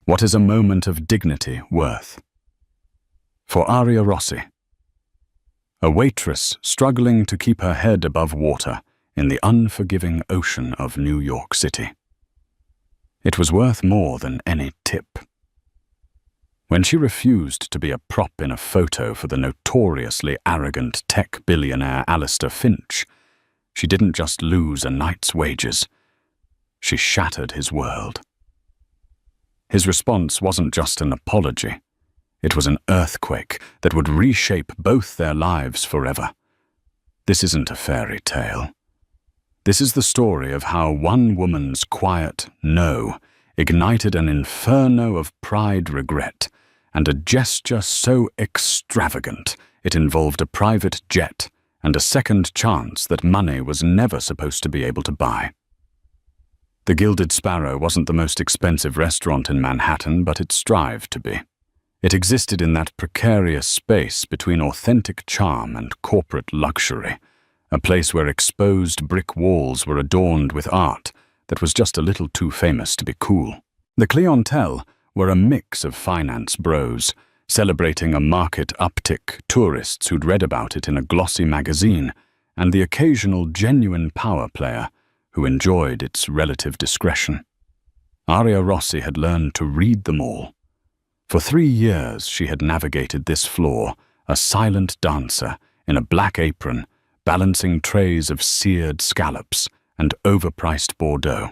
What is a moment of dignity worth? For Aria Rossi, a waitress struggling to keep her head above water in the unforgiving ocean of New York City. It was worth more than any tip. When she refused to be a prop in a photo for the notoriously arrogant tech billionaire Alistair Finch, she didn't just lose a night's wages, she shattered his world. His response wasn't just an apology. It was an earthquake that would reshape both their lives forever. This isn't a fairy tale. This is the story of how one woman's quiet no ignited an inferno of pride, regret, and a gesture so extravagant it involved a private jet and a second chance that money was never supposed to be able to buy. The Gilded Sparrow wasn't the most expensive restaurant in Manhattan, but it strived to be. It existed in that precarious space between authentic charm and corporate luxury, a place where exposed brick walls were adorned with art that was just a little too famous to be cool. The clientele were a mix of finance bros, celebrating a market uptick, tourists who'd read about it in a glossy magazine, and the occasional genuine power player who enjoyed its relative discretion. Aria Rossi had learned to read them all. For 3 years she had navigated this floor, a silent dancer in a black apron, balancing trays of seared scallops and overpriced Bordeaux.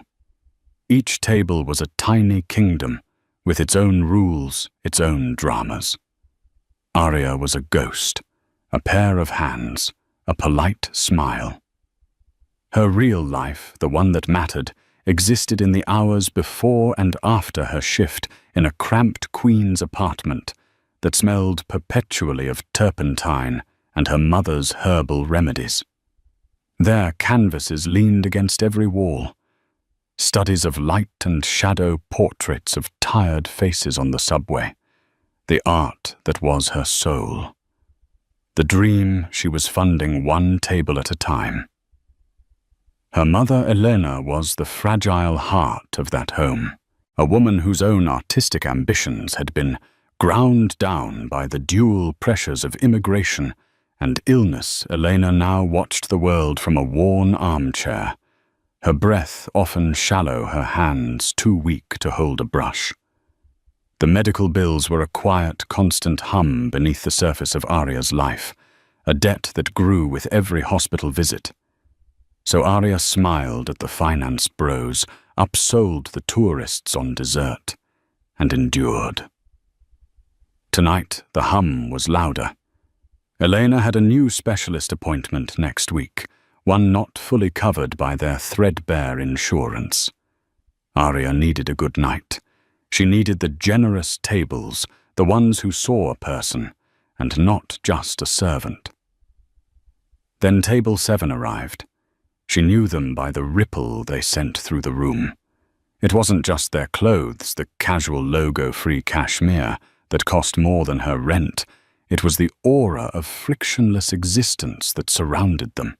Each table was a tiny kingdom, with its own rules, its own dramas. Aria was a ghost, a pair of hands, a polite smile. Her real life, the one that mattered, existed in the hours before and after her shift in a cramped queen's apartment that smelled perpetually of turpentine and her mother's herbal remedies. There, canvases leaned against every wall, studies of light and shadow, portraits of tired faces on the subway, the art that was her soul, the dream she was funding one table at a time. Her mother, Elena, was the fragile heart of that home, a woman whose own artistic ambitions had been ground down by the dual pressures of immigration and illness. Elena now watched the world from a worn armchair, her breath often shallow, her hands too weak to hold a brush. The medical bills were a quiet, constant hum beneath the surface of Aria's life, a debt that grew with every hospital visit. So Aria smiled at the finance bros, upsold the tourists on dessert, and endured. Tonight, the hum was louder. Elena had a new specialist appointment next week, one not fully covered by their threadbare insurance. Aria needed a good night. She needed the generous tables, the ones who saw a person, and not just a servant. Then table 7 arrived. She knew them by the ripple they sent through the room. It wasn't just their clothes, the casual logo-free cashmere that cost more than her rent. It was the aura of frictionless existence that surrounded them.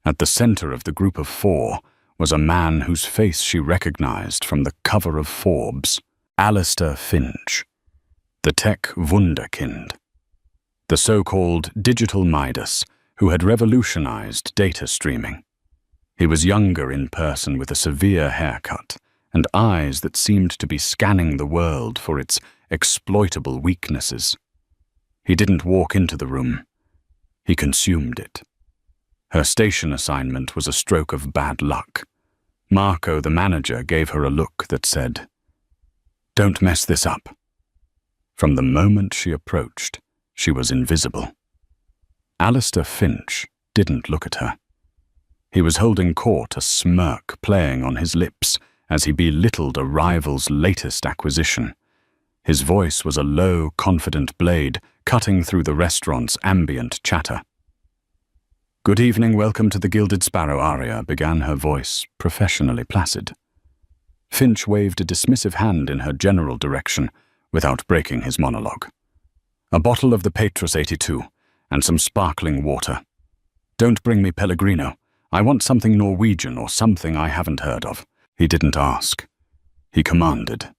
At the center of the group of 4 was a man whose face she recognized from the cover of Forbes, Alistair Finch, the tech wunderkind, the so-called digital Midas who had revolutionized data streaming. He was younger in person with a severe haircut and eyes that seemed to be scanning the world for its exploitable weaknesses. He didn't walk into the room. He consumed it. Her station assignment was a stroke of bad luck. Marco, the manager, gave her a look that said, "Don't mess this up." From the moment she approached, she was invisible. Alistair Finch didn't look at her. He was holding court, a smirk playing on his lips as he belittled a rival's latest acquisition. His voice was a low, confident blade cutting through the restaurant's ambient chatter. "Good evening, welcome to the Gilded Sparrow," Aria began, her voice professionally placid. Finch waved a dismissive hand in her general direction without breaking his monologue. "A bottle of the Waitress 82 and some sparkling water. Don't bring me Pellegrino. I want something Norwegian or something I haven't heard of." He didn't ask. He commanded.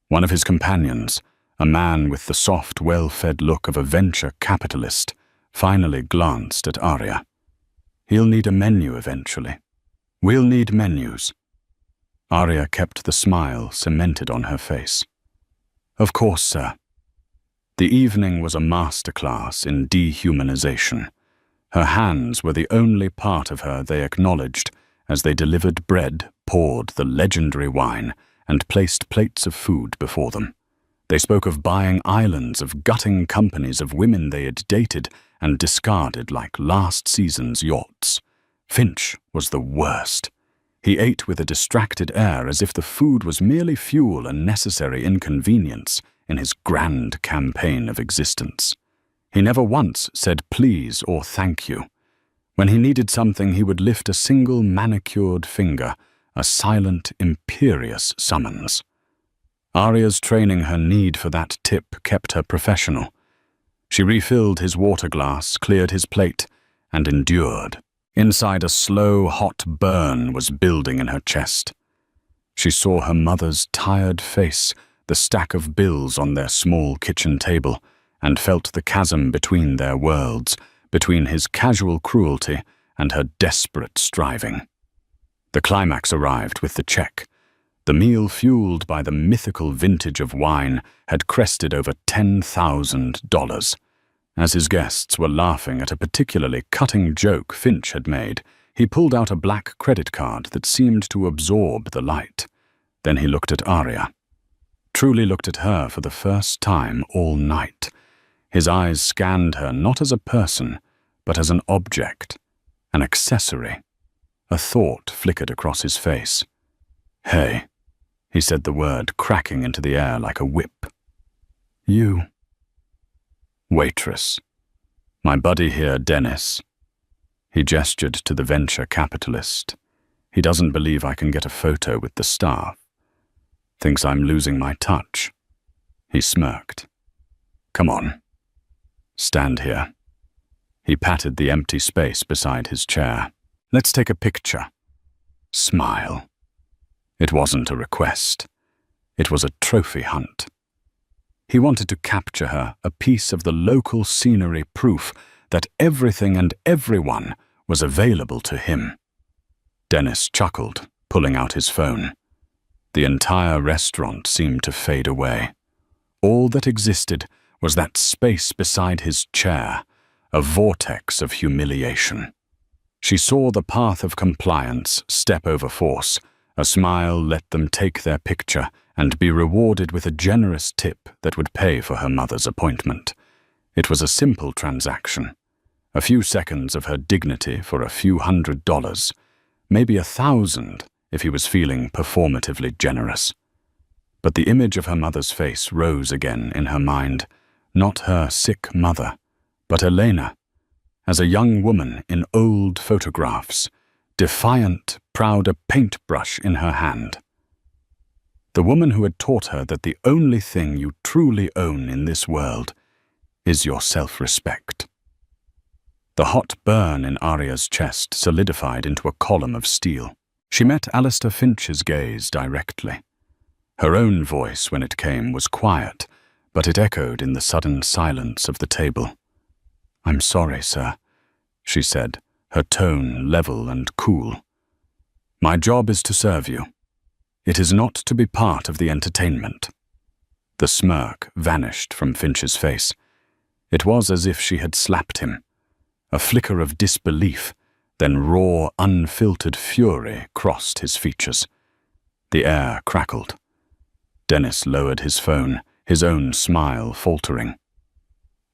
One of his companions, a man with the soft, well-fed look of a venture capitalist, finally glanced at Arya. "He'll need a menu eventually. We'll need menus." Arya kept the smile cemented on her face. "Of course, sir." The evening was a masterclass in dehumanization. Her hands were the only part of her they acknowledged as they delivered bread, poured the legendary wine, and placed plates of food before them. They spoke of buying islands, of gutting companies of women they had dated and discarded like last season's yachts. Finch was the worst. He ate with a distracted air as if the food was merely fuel and necessary inconvenience in his grand campaign of existence. He never once said please or thank you. When he needed something, he would lift a single manicured finger, a silent, imperious summons. Arya's training her need for that tip kept her professional. She refilled his water glass, cleared his plate, and endured. Inside, a slow, hot burn was building in her chest. She saw her mother's tired face, the stack of bills on their small kitchen table, and felt the chasm between their worlds, between his casual cruelty and her desperate striving. The climax arrived with the check. The meal, fueled by the mythical vintage of wine, had crested over $10,000. As his guests were laughing at a particularly cutting joke Finch had made, he pulled out a black credit card that seemed to absorb the light. Then he looked at Arya. Truly looked at her for the first time all night. His eyes scanned her not as a person, but as an object, an accessory. A thought flickered across his face. "Hey," he said, the word cracking into the air like a whip. "You." "Waitress. My buddy here, Dennis." He gestured to the venture capitalist. "He doesn't believe I can get a photo with the staff. Thinks I'm losing my touch." He smirked. "Come on. Stand here." He patted the empty space beside his chair. "Let's take a picture. Smile." It wasn't a request. It was a trophy hunt. He wanted to capture her, a piece of the local scenery, proof that everything and everyone was available to him. Dennis chuckled, pulling out his phone. The entire restaurant seemed to fade away. All that existed was that space beside his chair, a vortex of humiliation. She saw the path of compliance step over force. A smile let them take their picture and be rewarded with a generous tip that would pay for her mother's appointment. It was a simple transaction. A few seconds of her dignity for a few $100, maybe 1,000 if he was feeling performatively generous. But the image of her mother's face rose again in her mind, not her sick mother, but Elena, as a young woman in old photographs, defiant, proud, a paintbrush in her hand. The woman who had taught her that the only thing you truly own in this world is your self-respect. The hot burn in Arya's chest solidified into a column of steel. She met Alistair Finch's gaze directly. Her own voice, when it came, was quiet, but it echoed in the sudden silence of the table. "I'm sorry, sir," she said, her tone level and cool. "My job is to serve you. It is not to be part of the entertainment." The smirk vanished from Finch's face. It was as if she had slapped him. A flicker of disbelief, then raw, unfiltered fury crossed his features. The air crackled. Dennis lowered his phone, his own smile faltering.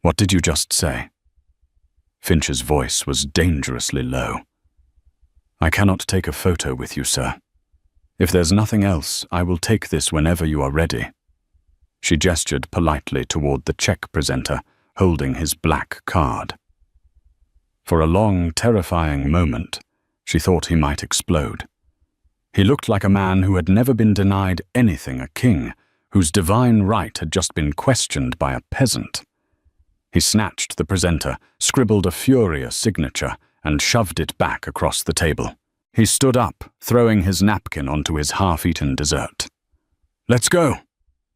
"What did you just say?" Finch's voice was dangerously low. "I cannot take a photo with you, sir. If there's nothing else, I will take this whenever you are ready." She gestured politely toward the check presenter, holding his black card. For a long, terrifying moment, she thought he might explode. He looked like a man who had never been denied anything, a king, whose divine right had just been questioned by a peasant. He snatched the presenter, scribbled a furious signature, and shoved it back across the table. He stood up, throwing his napkin onto his half-eaten dessert. "Let's go,"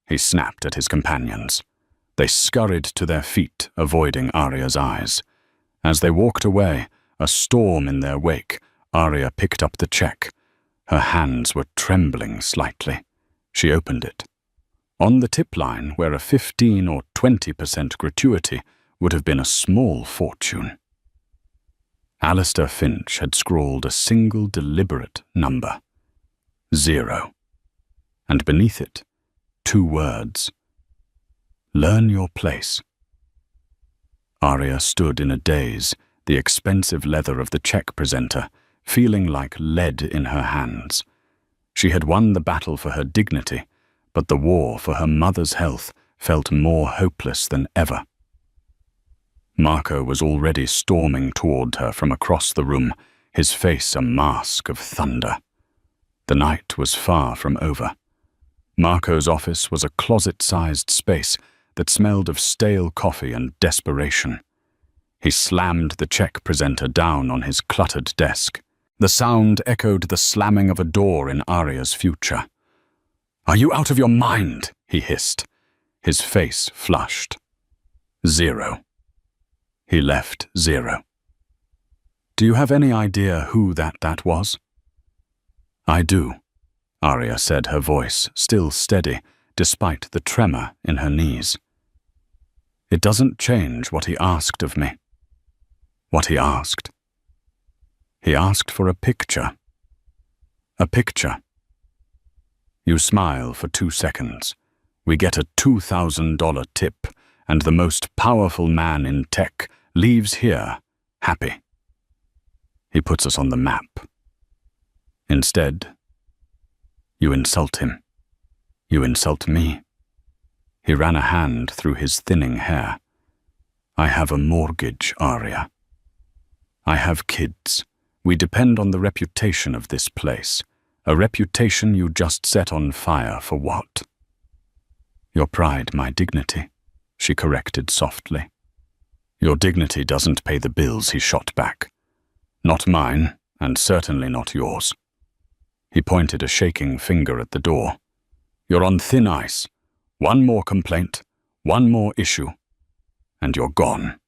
he snapped at his companions. They scurried to their feet, avoiding Arya's eyes. As they walked away, a storm in their wake, Arya picked up the check. Her hands were trembling slightly. She opened it. On the tip line, where a 15 or 20% gratuity would have been a small fortune, Alistair Finch had scrawled a single deliberate number, 0. And beneath it, 2 words, "Learn your place." Arya stood in a daze, the expensive leather of the check presenter, feeling like lead in her hands. She had won the battle for her dignity, but the war for her mother's health felt more hopeless than ever. Marco was already storming toward her from across the room, his face a mask of thunder. The night was far from over. Marco's office was a closet-sized space that smelled of stale coffee and desperation. He slammed the check presenter down on his cluttered desk. The sound echoed the slamming of a door in Arya's future. "Are you out of your mind?" he hissed. His face flushed. 0. He left 0. "Do you have any idea who that was?" "I do," Arya said, her voice still steady despite the tremor in her knees. "It doesn't change what he asked of me." "What he asked?" "He asked for a picture." "A picture." You smile for 2 seconds. We get a $2,000 tip, and the most powerful man in tech leaves here happy. He puts us on the map. Instead, you insult him. You insult me. He ran a hand through his thinning hair. "I have a mortgage, Arya. I have kids. We depend on the reputation of this place. A reputation you just set on fire for what?" "Your pride, my dignity," she corrected softly. "Your dignity doesn't pay the bills," he shot back. "Not mine, and certainly not yours." He pointed a shaking finger at the door. "You're on thin ice. One more complaint, one more issue, and you're gone.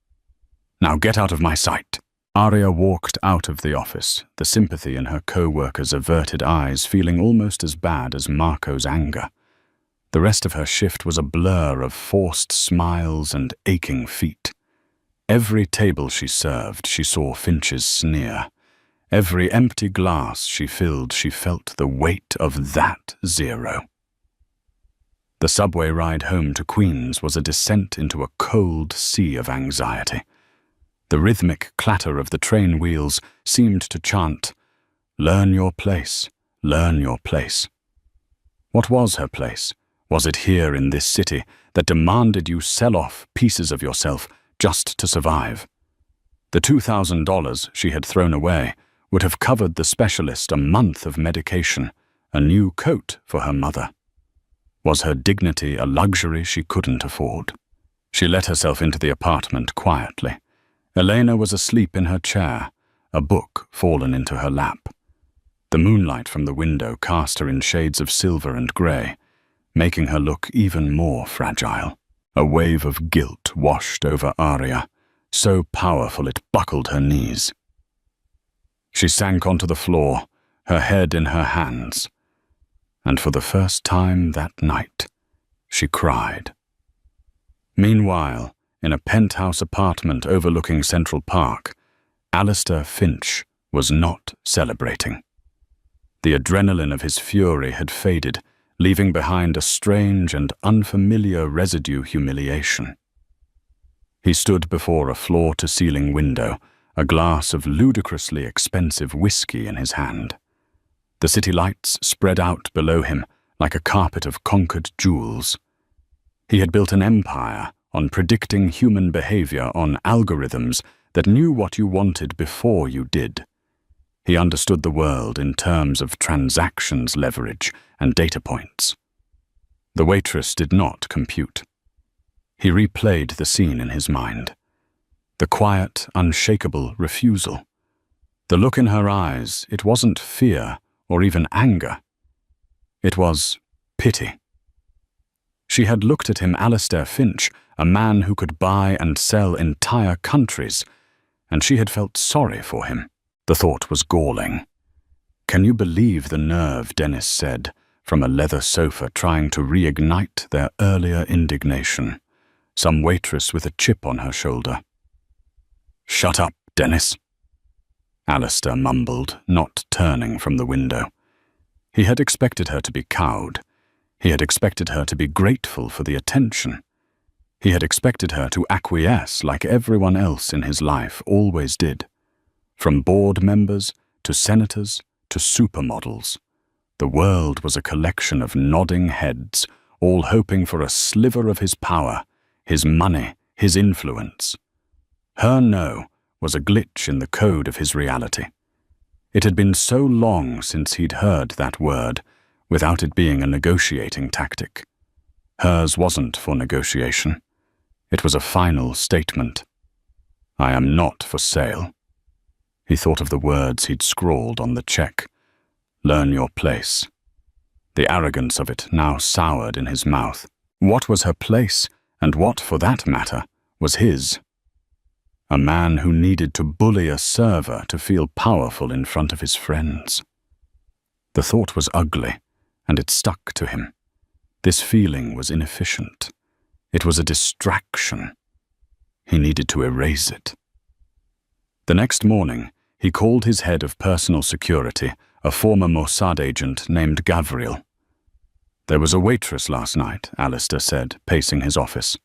Now get out of my sight." Arya walked out of the office, the sympathy in her co-worker's averted eyes feeling almost as bad as Marco's anger. The rest of her shift was a blur of forced smiles and aching feet. Every table she served, she saw Finch's sneer. Every empty glass she filled, she felt the weight of that 0. The subway ride home to Queens was a descent into a cold sea of anxiety. The rhythmic clatter of the train wheels seemed to chant, "Learn your place, learn your place." What was her place? Was it here in this city that demanded you sell off pieces of yourself just to survive? The $2,000 she had thrown away would have covered the specialist a month of medication, a new coat for her mother. Was her dignity a luxury she couldn't afford? She let herself into the apartment quietly. Elena was asleep in her chair, a book fallen into her lap. The moonlight from the window cast her in shades of silver and grey, making her look even more fragile. A wave of guilt washed over Arya, so powerful it buckled her knees. She sank onto the floor, her head in her hands, and for the first time that night, she cried. Meanwhile, in a penthouse apartment overlooking Central Park, Alistair Finch was not celebrating. The adrenaline of his fury had faded, leaving behind a strange and unfamiliar residue humiliation. He stood before a floor-to-ceiling window, a glass of ludicrously expensive whiskey in his hand. The city lights spread out below him like a carpet of conquered jewels. He had built an empire on predicting human behavior on algorithms that knew what you wanted before you did. He understood the world in terms of transactions leverage and data points. The waitress did not compute. He replayed the scene in his mind. The quiet, unshakable refusal. The look in her eyes, it wasn't fear or even anger. It was pity. She had looked at him, Alistair Finch, a man who could buy and sell entire countries, and she had felt sorry for him. The thought was galling. "Can you believe the nerve," Dennis said, from a leather sofa, trying to reignite their earlier indignation. Some waitress with a chip on her shoulder. "Shut up, Dennis," Alistair mumbled, not turning from the window. He had expected her to be cowed. He had expected her to be grateful for the attention. He had expected her to acquiesce like everyone else in his life always did. From board members to senators to supermodels, the world was a collection of nodding heads, all hoping for a sliver of his power, his money, his influence. Her no was a glitch in the code of his reality. It had been so long since he'd heard that word, without it being a negotiating tactic. Hers wasn't for negotiation. It was a final statement. "I am not for sale." He thought of the words he'd scrawled on the check. "Learn your place." The arrogance of it now soured in his mouth. What was her place, and what, for that matter, was his? A man who needed to bully a server to feel powerful in front of his friends. The thought was ugly, and it stuck to him. This feeling was inefficient. It was a distraction. He needed to erase it. The next morning, he called his head of personal security, a former Mossad agent named Gavriel. "There was a waitress last night," Alistair said, pacing his office.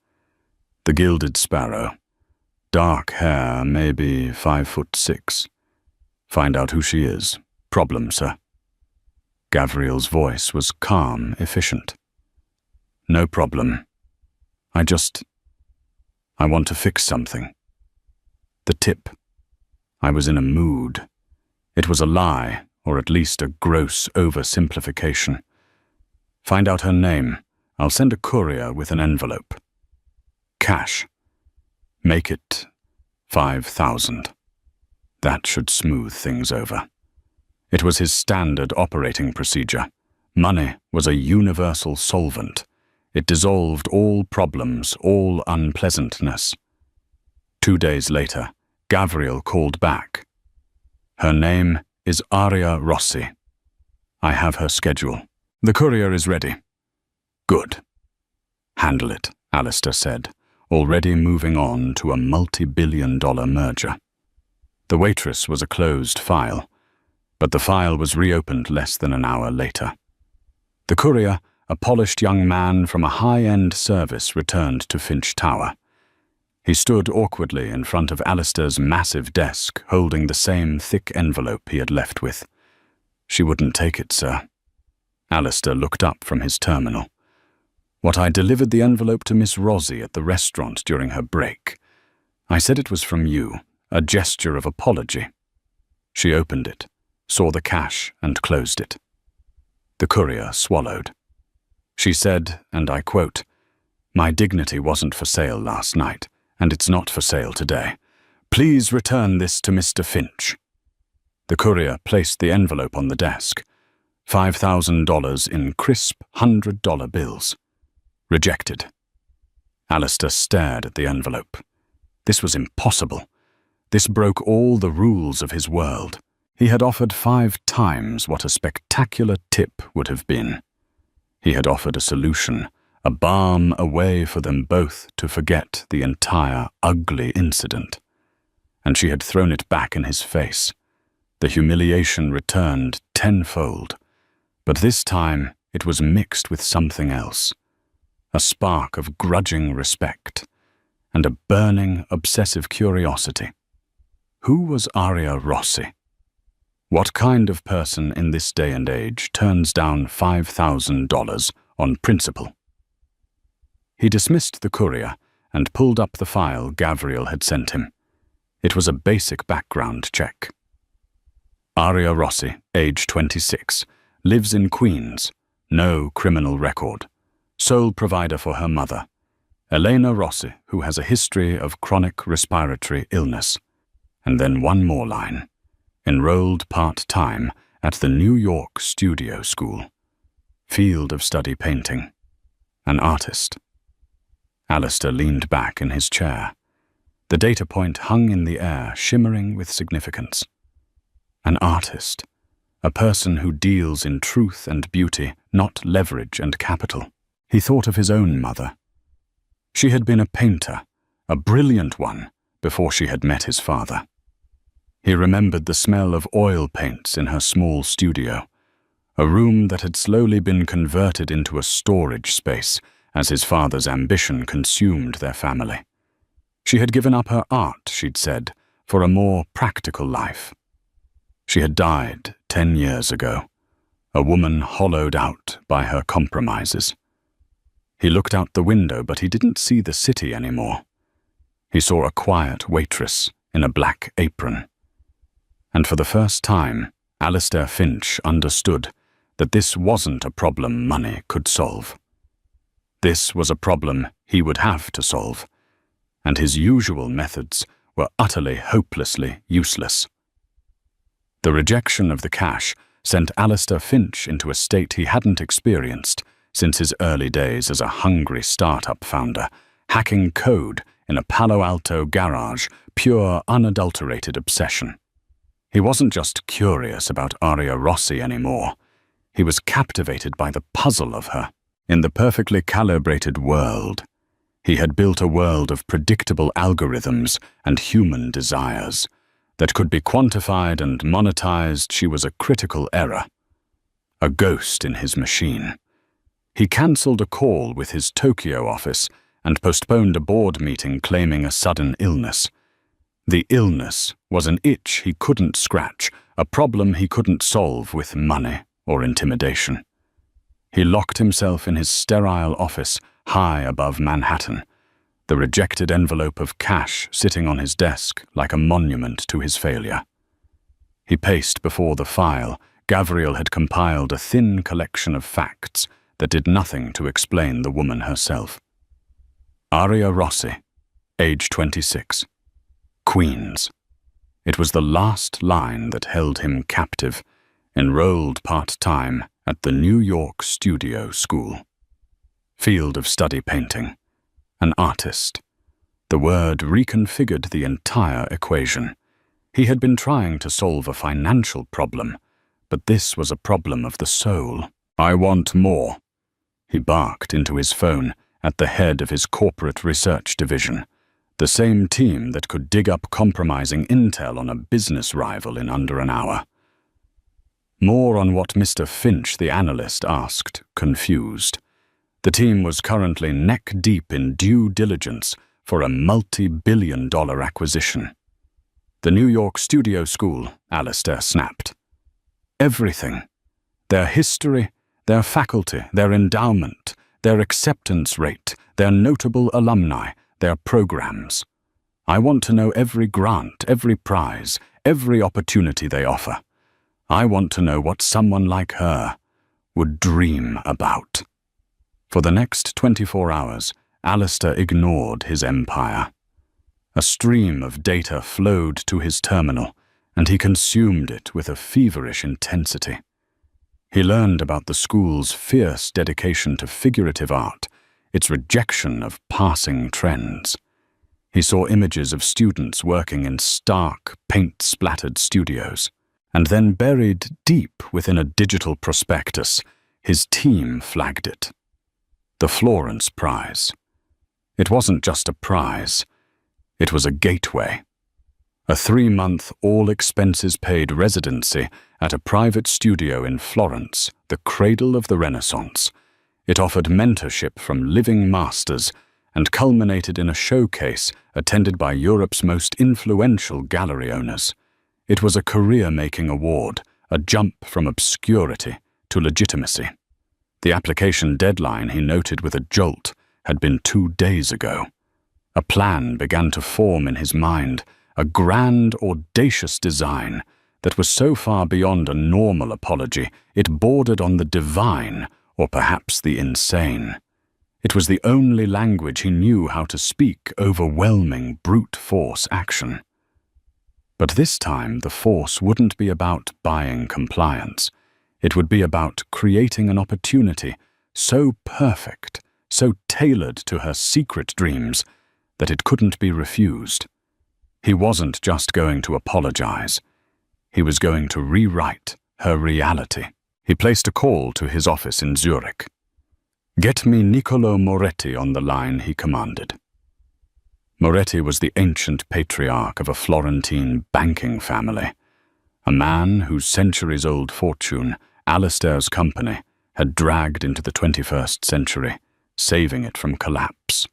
"The Gilded Sparrow. Dark hair, maybe 5'6". Find out who she is. Problem, sir." Gavriel's voice was calm, efficient. "No problem. I want to fix something." The tip. I was in a mood. It was a lie, or at least a gross oversimplification. "Find out her name. I'll send a courier with an envelope. Cash. Make it 5,000. That should smooth things over." It was his standard operating procedure. Money was a universal solvent. It dissolved all problems, all unpleasantness. 2 days later, Gavriel called back. "Her name is Aria Rossi. I have her schedule. The courier is ready." "Good." "Handle it," Alistair said, already moving on to a multi-billion-dollar merger. The waitress was a closed file, but the file was reopened less than an hour later. The courier, a polished young man from a high-end service, returned to Finch Tower. He stood awkwardly in front of Alistair's massive desk, holding the same thick envelope he had left with. "She wouldn't take it, sir." Alistair looked up from his terminal. "I delivered the envelope to Miss Rossi at the restaurant during her break. I said it was from you, a gesture of apology." She opened it, saw the cash, and closed it. The courier swallowed. She said, and I quote, "My dignity wasn't for sale last night, and it's not for sale today. Please return this to Mr. Finch." The courier placed the envelope on the desk. $5,000 in crisp $100 bills. Rejected. Alistair stared at the envelope. This was impossible. This broke all the rules of his world. He had offered 5 times what a spectacular tip would have been. He had offered a solution, a balm, a way for them both to forget the entire ugly incident. And she had thrown it back in his face. The humiliation returned tenfold, but this time it was mixed with something else. A spark of grudging respect, and a burning, obsessive curiosity. Who was Aria Rossi? What kind of person in this day and age turns down $5,000 on principle? He dismissed the courier and pulled up the file Gavriel had sent him. It was a basic background check. Aria Rossi, age 26, lives in Queens, no criminal record. Sole provider for her mother, Elena Rossi, who has a history of chronic respiratory illness. And then one more line. Enrolled part-time at the New York Studio School. Field of study painting. An artist. Alistair leaned back in his chair. The data point hung in the air, shimmering with significance. An artist. A person who deals in truth and beauty, not leverage and capital. He thought of his own mother. She had been a painter, a brilliant one, before she had met his father. He remembered the smell of oil paints in her small studio, a room that had slowly been converted into a storage space as his father's ambition consumed their family. She had given up her art, she'd said, for a more practical life. She had died 10 years ago, a woman hollowed out by her compromises. He looked out the window, but he didn't see the city anymore. He saw a quiet waitress in a black apron. And for the first time, Alistair Finch understood that this wasn't a problem money could solve. This was a problem he would have to solve, and his usual methods were utterly hopelessly useless. The rejection of the cash sent Alistair Finch into a state he hadn't experienced since his early days as a hungry startup founder, hacking code in a Palo Alto garage, pure, unadulterated obsession. He wasn't just curious about Aria Rossi anymore. He was captivated by the puzzle of her. In the perfectly calibrated world, he had built a world of predictable algorithms and human desires that could be quantified and monetized. She was a critical error, a ghost in his machine. He cancelled a call with his Tokyo office and postponed a board meeting claiming a sudden illness. The illness was an itch he couldn't scratch, a problem he couldn't solve with money or intimidation. He locked himself in his sterile office high above Manhattan, the rejected envelope of cash sitting on his desk like a monument to his failure. He paced before the file. Gavriel had compiled a thin collection of facts that did nothing to explain the woman herself. Aria Rossi, age 26. Queens. It was the last line that held him captive, enrolled part-time at the New York Studio School. Field of study painting. An artist. The word reconfigured the entire equation. He had been trying to solve a financial problem, but this was a problem of the soul. "I want more," he barked into his phone at the head of his corporate research division, the same team that could dig up compromising intel on a business rival in under an hour. More on what Mr. Finch, the analyst, asked, confused. The team was currently neck-deep in due diligence for a multi-billion-dollar acquisition. The New York Studio School, Alistair snapped. Everything. Their history, their faculty, their endowment, their acceptance rate, their notable alumni, their programs. I want to know every grant, every prize, every opportunity they offer. I want to know what someone like her would dream about. For the next 24 hours, Alistair ignored his empire. A stream of data flowed to his terminal, and he consumed it with a feverish intensity. He learned about the school's fierce dedication to figurative art, its rejection of passing trends. He saw images of students working in stark, paint-splattered studios. And then buried deep within a digital prospectus, his team flagged it. The Florence Prize. It wasn't just a prize. It was a gateway. A 3-month, all-expenses-paid residency at a private studio in Florence, the cradle of the Renaissance. It offered mentorship from living masters and culminated in a showcase attended by Europe's most influential gallery owners. It was a career-making award, a jump from obscurity to legitimacy. The application deadline, he noted with a jolt, had been 2 days ago. A plan began to form in his mind, a grand, audacious design that was so far beyond a normal apology, it bordered on the divine, or perhaps the insane. It was the only language he knew how to speak, overwhelming brute force action. But this time, the force wouldn't be about buying compliance. It would be about creating an opportunity so perfect so tailored to her secret dreams that it couldn't be refused. He wasn't just going to apologize. He was going to rewrite her reality. He placed a call to his office in Zurich. "Get me Niccolo Moretti on the line," he commanded. Moretti was the ancient patriarch of a Florentine banking family, a man whose centuries-old fortune, Alistair's company, had dragged into the 21st century, saving it from collapse.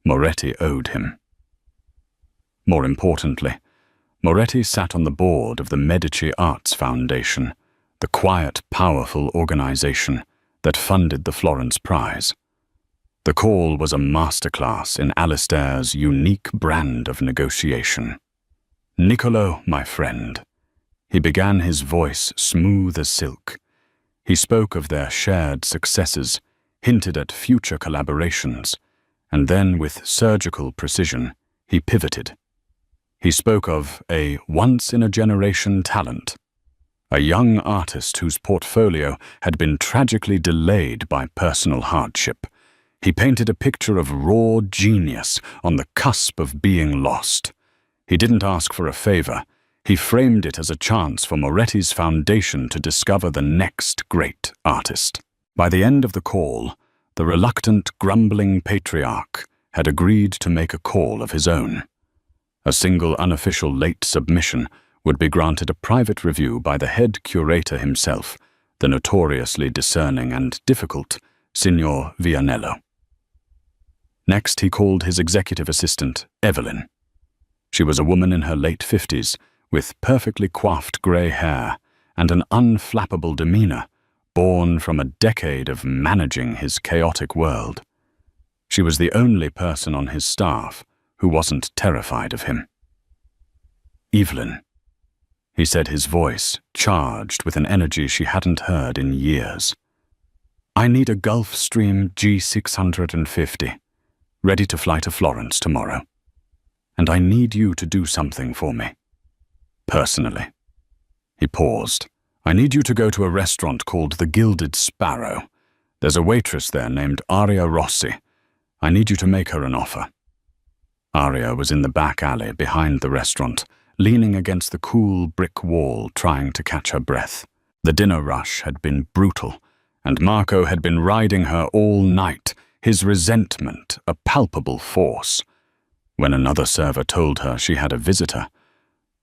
Moretti owed him. More importantly, Moretti sat on the board of the Medici Arts Foundation, the quiet, powerful organization that funded the Florence Prize. The call was a masterclass in Alistair's unique brand of negotiation. "Niccolo, my friend." He began, his voice smooth as silk. He spoke of their shared successes, hinted at future collaborations, and then, with surgical precision, he pivoted. He spoke of a once-in-a-generation talent, a young artist whose portfolio had been tragically delayed by personal hardship. He painted a picture of raw genius on the cusp of being lost. He didn't ask for a favor. He framed it as a chance for Moretti's foundation to discover the next great artist. By the end of the call, the reluctant, grumbling patriarch had agreed to make a call of his own. A single unofficial late submission would be granted a private review by the head curator himself, the notoriously discerning and difficult Signor Vianello. Next, he called his executive assistant, Evelyn. She was a woman in her late 50s, with perfectly coiffed grey hair and an unflappable demeanor, born from a decade of managing his chaotic world. She was the only person on his staff who wasn't terrified of him. "Evelyn," he said, his voice charged with an energy she hadn't heard in years. "I need a Gulfstream G650, ready to fly to Florence tomorrow. And I need you to do something for me. Personally." He paused. "I need you to go to a restaurant called the Gilded Sparrow. There's a waitress there named Aria Rossi. I need you to make her an offer." Aria was in the back alley behind the restaurant, leaning against the cool brick wall, trying to catch her breath. The dinner rush had been brutal, and Marco had been riding her all night, his resentment a palpable force. When another server told her she had a visitor,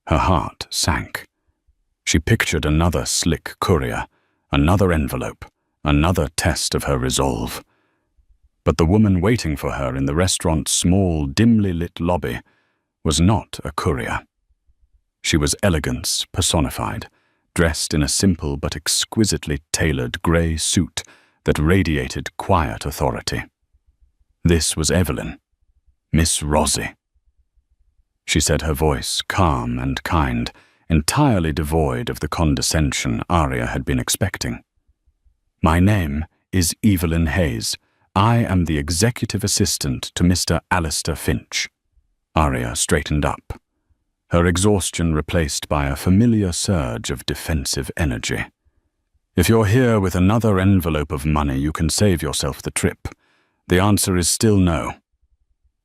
her heart sank. She pictured another slick courier, another envelope, another test of her resolve. But the woman waiting for her in the restaurant's small, dimly lit lobby was not a courier. She was elegance personified, dressed in a simple but exquisitely tailored grey suit that radiated quiet authority. This was Evelyn, Miss Rossi. She said, her voice calm and kind, entirely devoid of the condescension Aria had been expecting. "My name is Evelyn Hayes. I am the executive assistant to Mr. Alistair Finch." Aria straightened up, her exhaustion replaced by a familiar surge of defensive energy. "If you're here with another envelope of money, you can save yourself the trip. The answer is still no."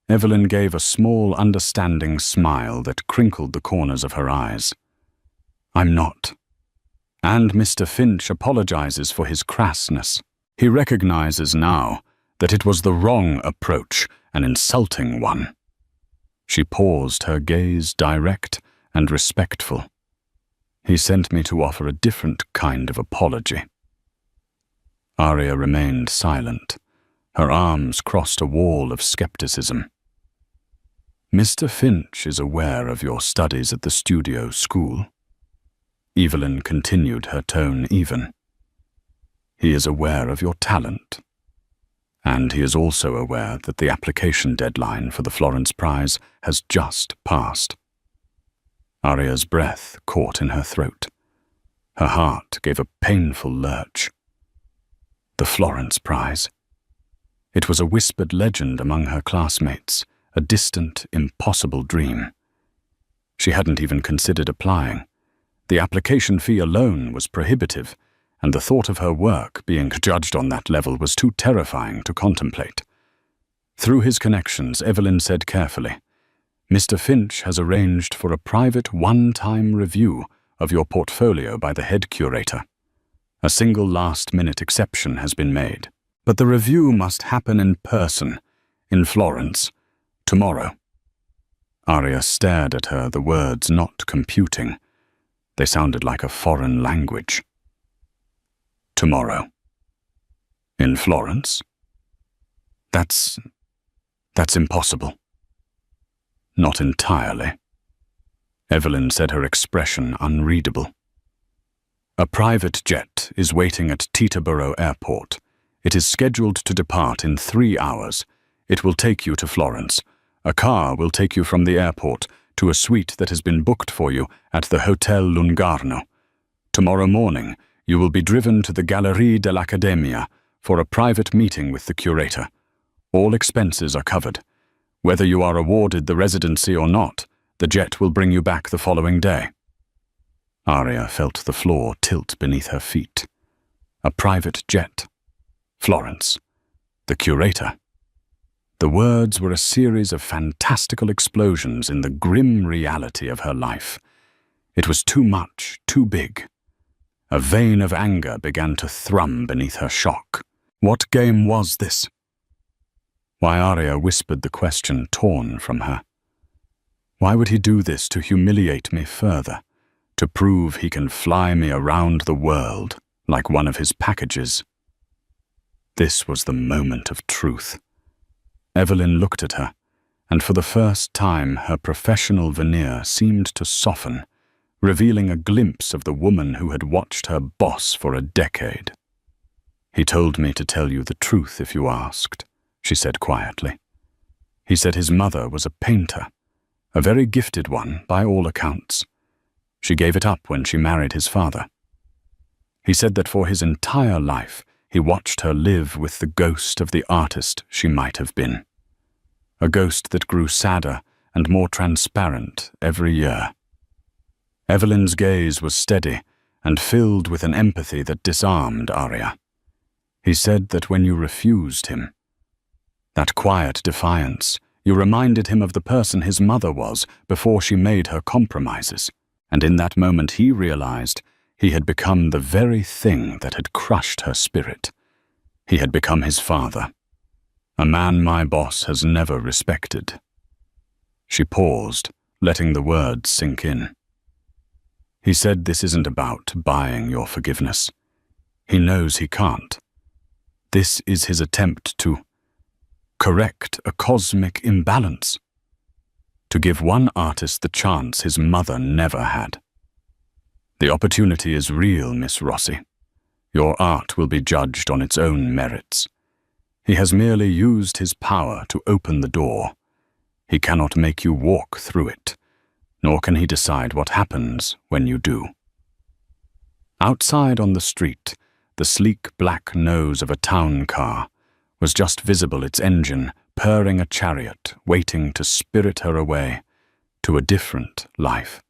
Evelyn gave a small, understanding smile that crinkled the corners of her eyes. "I'm not. And Mr. Finch apologizes for his crassness. He recognizes now that it was the wrong approach, an insulting one." She paused, her gaze direct and respectful. "He sent me to offer a different kind of apology." Aria remained silent. Her arms crossed a wall of skepticism. "Mr. Finch is aware of your studies at the studio school." Evelyn continued, her tone even. "He is aware of your talent. And he is also aware that the application deadline for the Florence Prize has just passed." Aria's breath caught in her throat. Her heart gave a painful lurch. The Florence Prize. It was a whispered legend among her classmates, a distant, impossible dream. She hadn't even considered applying. The application fee alone was prohibitive, and the thought of her work being judged on that level was too terrifying to contemplate. Through his connections, Evelyn said carefully, "Mr. Finch has arranged for a private one-time review of your portfolio by the head curator. A single last-minute exception has been made. But the review must happen in person, in Florence, tomorrow." Arya stared at her, the words not computing. They sounded like a foreign language. "Tomorrow. In Florence? That's impossible." "Not entirely." Evelyn said, her expression unreadable. "A private jet is waiting at Teterboro Airport. It is scheduled to depart in 3 hours. It will take you to Florence. A car will take you from the airport to a suite that has been booked for you at the Hotel Lungarno. Tomorrow morning, you will be driven to the Gallerie dell'Accademia for a private meeting with the curator. All expenses are covered. Whether you are awarded the residency or not, the jet will bring you back the following day." Arya felt the floor tilt beneath her feet. A private jet. Florence. The curator. The words were a series of fantastical explosions in the grim reality of her life. It was too much, too big. A vein of anger began to thrum beneath her shock. What game was this? Why, Arya whispered the question torn from her. Why would he do this to humiliate me further, to prove he can fly me around the world like one of his packages? This was the moment of truth. Evelyn looked at her, and for the first time her professional veneer seemed to soften, revealing a glimpse of the woman who had watched her boss for a decade. "He told me to tell you the truth if you asked," she said quietly. "He said his mother was a painter, a very gifted one by all accounts. She gave it up when she married his father. He said that for his entire life he watched her live with the ghost of the artist she might have been. A ghost that grew sadder and more transparent every year." Evelyn's gaze was steady and filled with an empathy that disarmed Arya. "He said that when you refused him, that quiet defiance, you reminded him of the person his mother was before she made her compromises, and in that moment he realized he had become the very thing that had crushed her spirit. He had become his father, a man my boss has never respected." She paused, letting the words sink in. "He said this isn't about buying your forgiveness. He knows he can't. This is his attempt to correct a cosmic imbalance, to give one artist the chance his mother never had. The opportunity is real, Miss Rossi. Your art will be judged on its own merits. He has merely used his power to open the door. He cannot make you walk through it, nor can he decide what happens when you do." Outside on the street, the sleek black nose of a town car was just visible, its engine purring a chariot waiting to spirit her away to a different life.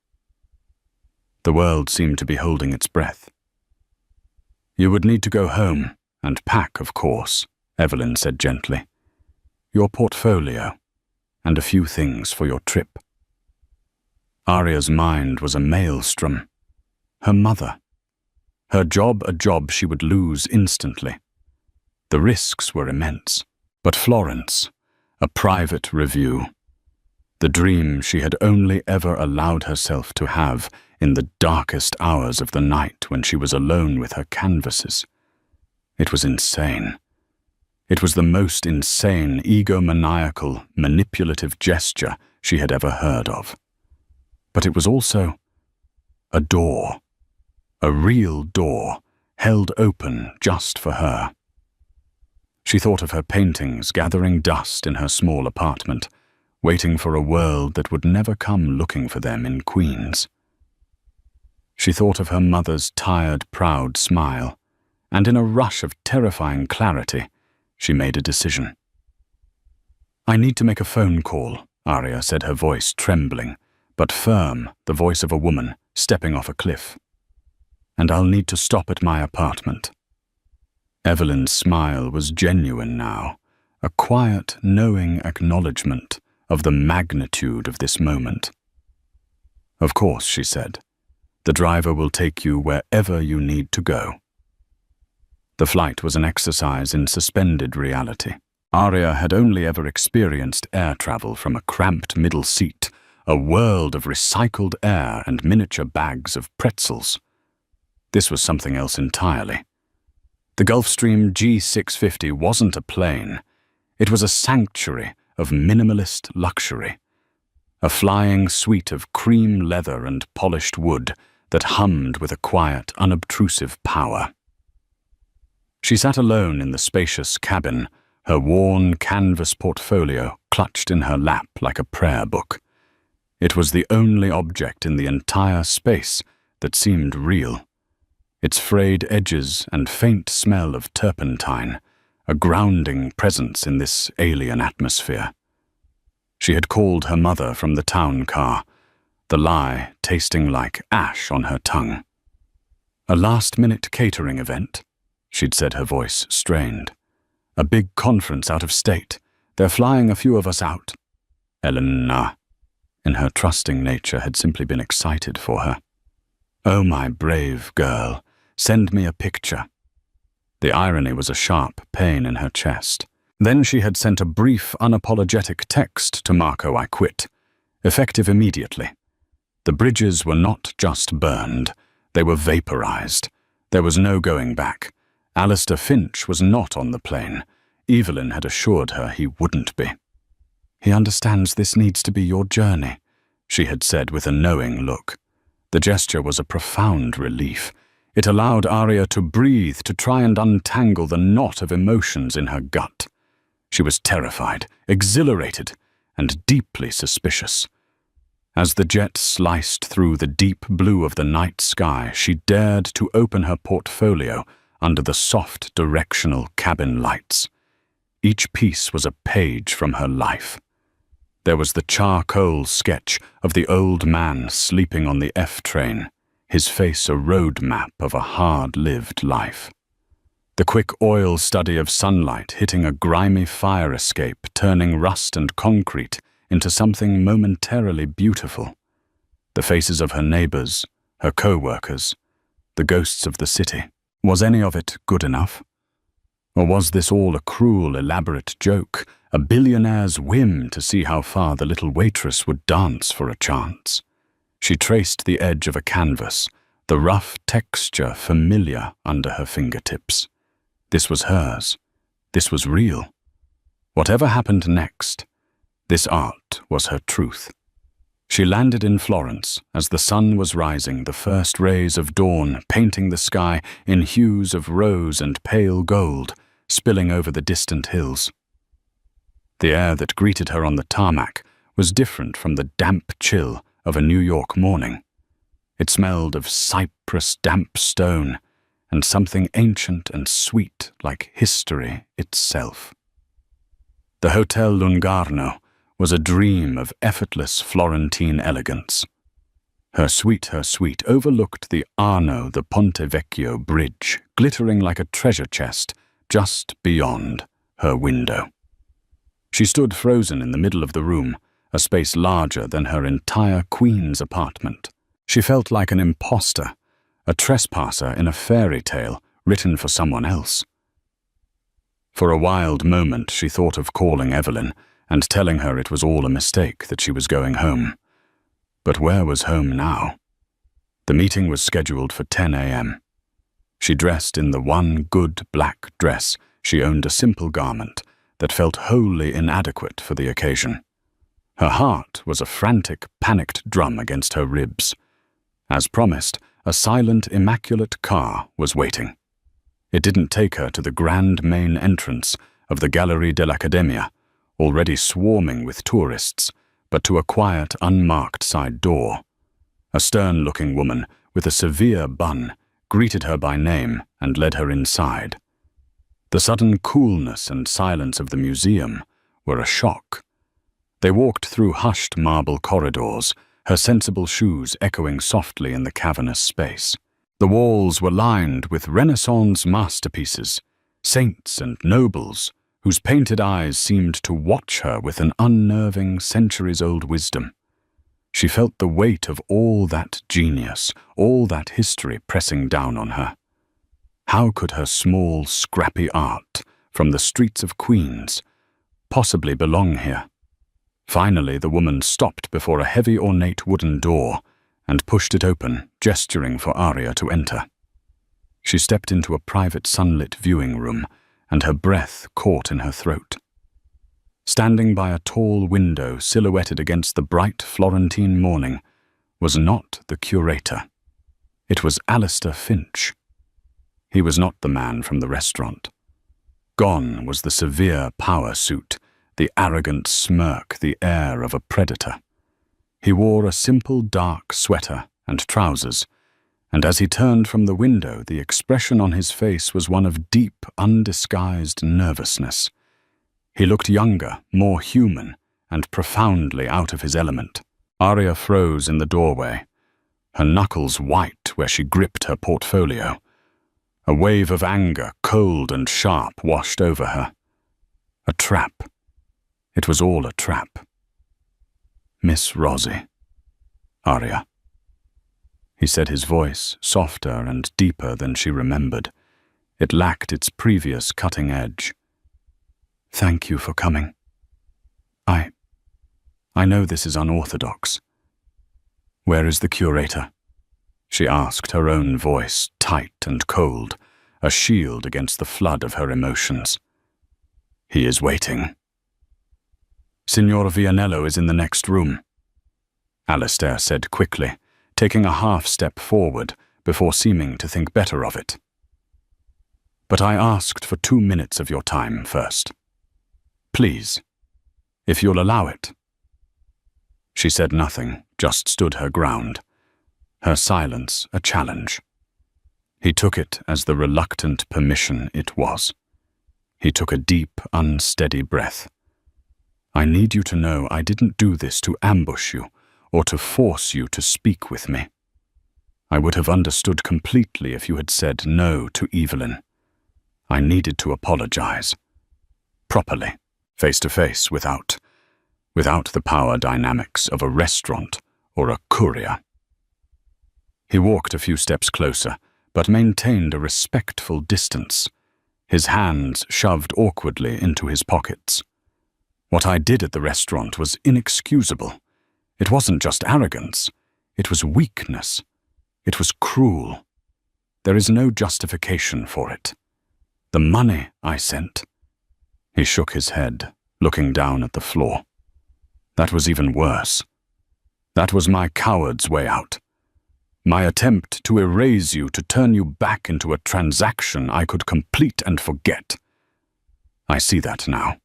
The world seemed to be holding its breath. "You would need to go home and pack, of course," Evelyn said gently. "Your portfolio and a few things for your trip." Arya's mind was a maelstrom. Her mother. Her job, a job she would lose instantly. The risks were immense. But Florence, a private review. The dream she had only ever allowed herself to have in the darkest hours of the night when she was alone with her canvases. It was insane. It was the most insane, egomaniacal, manipulative gesture she had ever heard of. But it was also a door, a real door, held open just for her. She thought of her paintings gathering dust in her small apartment, waiting for a world that would never come looking for them in Queens. She thought of her mother's tired, proud smile, and in a rush of terrifying clarity, she made a decision. "I need to make a phone call," Arya said, her voice trembling, but firm, the voice of a woman stepping off a cliff. and I'll need to stop at my apartment." Evelyn's smile was genuine now, a quiet, knowing acknowledgement of the magnitude of this moment. "Of course," she said. "The driver will take you wherever you need to go." The flight was an exercise in suspended reality. Arya had only ever experienced air travel from a cramped middle seat, a world of recycled air and miniature bags of pretzels. This was something else entirely. The Gulfstream G650 wasn't a plane. It was a sanctuary of minimalist luxury, a flying suite of cream leather and polished wood that hummed with a quiet, unobtrusive power. She sat alone in the spacious cabin, her worn canvas portfolio clutched in her lap like a prayer book. It was the only object in the entire space that seemed real. Its frayed edges and faint smell of turpentine, a grounding presence in this alien atmosphere. She had called her mother from the town car, the lie tasting like ash on her tongue. "A last-minute catering event," she'd said, her voice strained. "A big conference out of state. They're flying a few of us out." Elena, in her trusting nature, had simply been excited for her. "Oh, my brave girl, send me a picture." The irony was a sharp pain in her chest. Then she had sent a brief, unapologetic text to Marco I quit, effective immediately. The bridges were not just burned, they were vaporized. There was no going back. Alistair Finch was not on the plane. Evelyn had assured her he wouldn't be. "He understands this needs to be your journey," she had said with a knowing look. The gesture was a profound relief. It allowed Arya to breathe, to try and untangle the knot of emotions in her gut. She was terrified, exhilarated, and deeply suspicious. As the jet sliced through the deep blue of the night sky, she dared to open her portfolio under the soft, directional cabin lights. Each piece was a page from her life. There was the charcoal sketch of the old man sleeping on the F train, his face a road map of a hard-lived life. The quick oil study of sunlight hitting a grimy fire escape, turning rust and concrete into something momentarily beautiful. The faces of her neighbors, her co-workers, the ghosts of the city. Was any of it good enough? Or was this all a cruel, elaborate joke, a billionaire's whim to see how far the little waitress would dance for a chance? She traced the edge of a canvas, the rough texture familiar under her fingertips. This was hers. This was real. Whatever happened next, this art was her truth. She landed in Florence as the sun was rising, the first rays of dawn painting the sky in hues of rose and pale gold, spilling over the distant hills. The air that greeted her on the tarmac was different from the damp chill of a New York morning. It smelled of cypress, damp stone, and something ancient and sweet like history itself. The Hotel Lungarno was a dream of effortless Florentine elegance. Her suite overlooked the Arno, the Ponte Vecchio bridge, glittering like a treasure chest just beyond her window. She stood frozen in the middle of the room, a space larger than her entire queen's apartment. She felt like an imposter, a trespasser in a fairy tale written for someone else. For a wild moment she thought of calling Evelyn and telling her it was all a mistake, that she was going home. But where was home now? The meeting was scheduled for 10 a.m. She dressed in the one good black dress. She owned a simple garment that felt wholly inadequate for the occasion. Her heart was a frantic, panicked drum against her ribs. As promised, a silent, immaculate car was waiting. It didn't take her to the grand main entrance of the Gallerie dell'Accademia, already swarming with tourists, but to a quiet, unmarked side door. A stern-looking woman with a severe bun greeted her by name and led her inside. The sudden coolness and silence of the museum were a shock. They walked through hushed marble corridors, her sensible shoes echoing softly in the cavernous space. The walls were lined with Renaissance masterpieces, saints and nobles, whose painted eyes seemed to watch her with an unnerving centuries-old wisdom. She felt the weight of all that genius, all that history pressing down on her. How could her small, scrappy art, from the streets of Queens, possibly belong here? Finally, the woman stopped before a heavy, ornate wooden door and pushed it open, gesturing for Arya to enter. She stepped into a private sunlit viewing room, and her breath caught in her throat. Standing by a tall window silhouetted against the bright Florentine morning was not the curator. It was Alistair Finch. He was not the man from the restaurant. Gone was the severe power suit, the arrogant smirk, the air of a predator. He wore a simple dark sweater and trousers, and as he turned from the window, the expression on his face was one of deep, undisguised nervousness. He looked younger, more human, and profoundly out of his element. Arya froze in the doorway, her knuckles white where she gripped her portfolio. A wave of anger, cold and sharp, washed over her. A trap. It was all a trap. Miss Rosie. Arya. He said, his voice softer and deeper than she remembered. It lacked its previous cutting edge. Thank you for coming. I know this is unorthodox. Where is the curator? She asked, her own voice tight and cold, a shield against the flood of her emotions. He is waiting. Signor Vianello is in the next room, Alistair said quickly, taking a half-step forward before seeming to think better of it. But I asked for 2 minutes of your time first. Please, if you'll allow it. She said nothing, just stood her ground, her silence a challenge. He took it as the reluctant permission it was. He took a deep, unsteady breath. I need you to know I didn't do this to ambush you or to force you to speak with me. I would have understood completely if you had said no to Evelyn. I needed to apologize. Properly, face to face, without the power dynamics of a restaurant or a courier. He walked a few steps closer, but maintained a respectful distance, his hands shoved awkwardly into his pockets. What I did at the restaurant was inexcusable. It wasn't just arrogance. It was weakness. It was cruel. There is no justification for it. The money I sent. He shook his head, looking down at the floor. That was even worse. That was my coward's way out. My attempt to erase you, to turn you back into a transaction I could complete and forget. I see that now.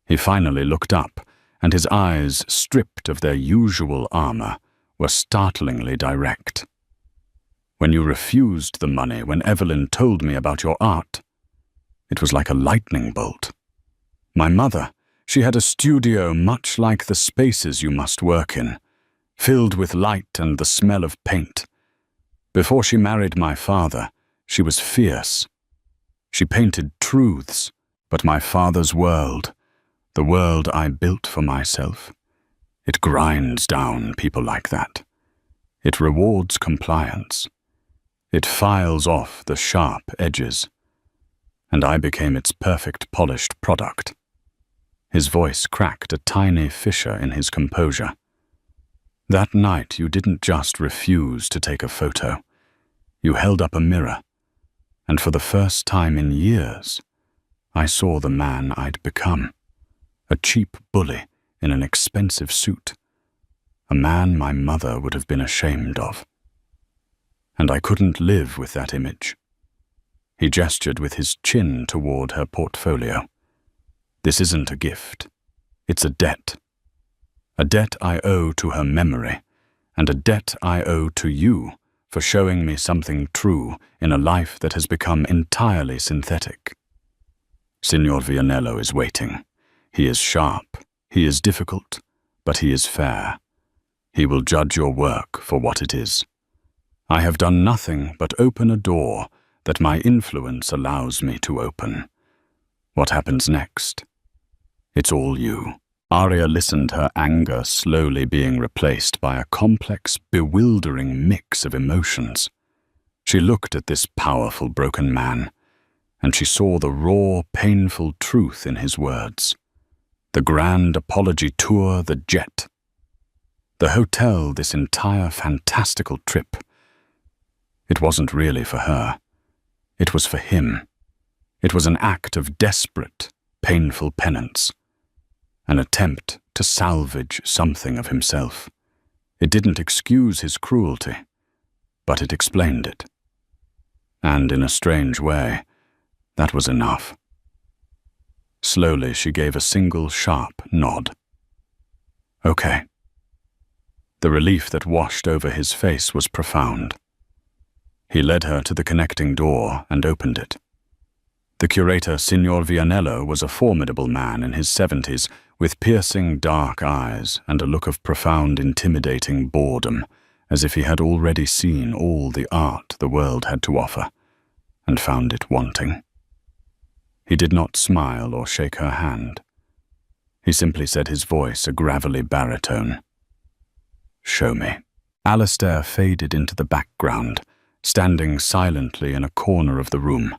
He finally looked up, and his eyes, stripped of their usual armor, were startlingly direct. When you refused the money when Evelyn told me about your art, it was like a lightning bolt. My mother, she had a studio much like the spaces you must work in, filled with light and the smell of paint. Before she married my father, she was fierce. She painted truths, but my father's world, the world I built for myself, it grinds down people like that. It rewards compliance. It files off the sharp edges. And I became its perfect polished product. His voice cracked a tiny fissure in his composure. That night you didn't just refuse to take a photo. You held up a mirror, and for the first time in years, I saw the man I'd become. A cheap bully in an expensive suit. A man my mother would have been ashamed of. And I couldn't live with that image. He gestured with his chin toward her portfolio. This isn't a gift. It's a debt. A debt I owe to her memory, and a debt I owe to you for showing me something true in a life that has become entirely synthetic. Signor Vianello is waiting. He is sharp, he is difficult, but he is fair. He will judge your work for what it is. I have done nothing but open a door that my influence allows me to open. What happens next? It's all you." Arya listened, her anger slowly being replaced by a complex, bewildering mix of emotions. She looked at this powerful, broken man, and she saw the raw, painful truth in his words. The grand apology tour, the jet, the hotel, this entire fantastical trip. It wasn't really for her. It was for him. It was an act of desperate, painful penance. An attempt to salvage something of himself. It didn't excuse his cruelty, but it explained it. And in a strange way, that was enough. Slowly she gave a single sharp nod. "Okay." The relief that washed over his face was profound. He led her to the connecting door and opened it. The curator, Signor Vianello, was a formidable man in his 70s, with piercing dark eyes and a look of profound, intimidating boredom, as if he had already seen all the art the world had to offer, and found it wanting. He did not smile or shake her hand. He simply said, his voice a gravelly baritone, "Show me." Alistair faded into the background, standing silently in a corner of the room,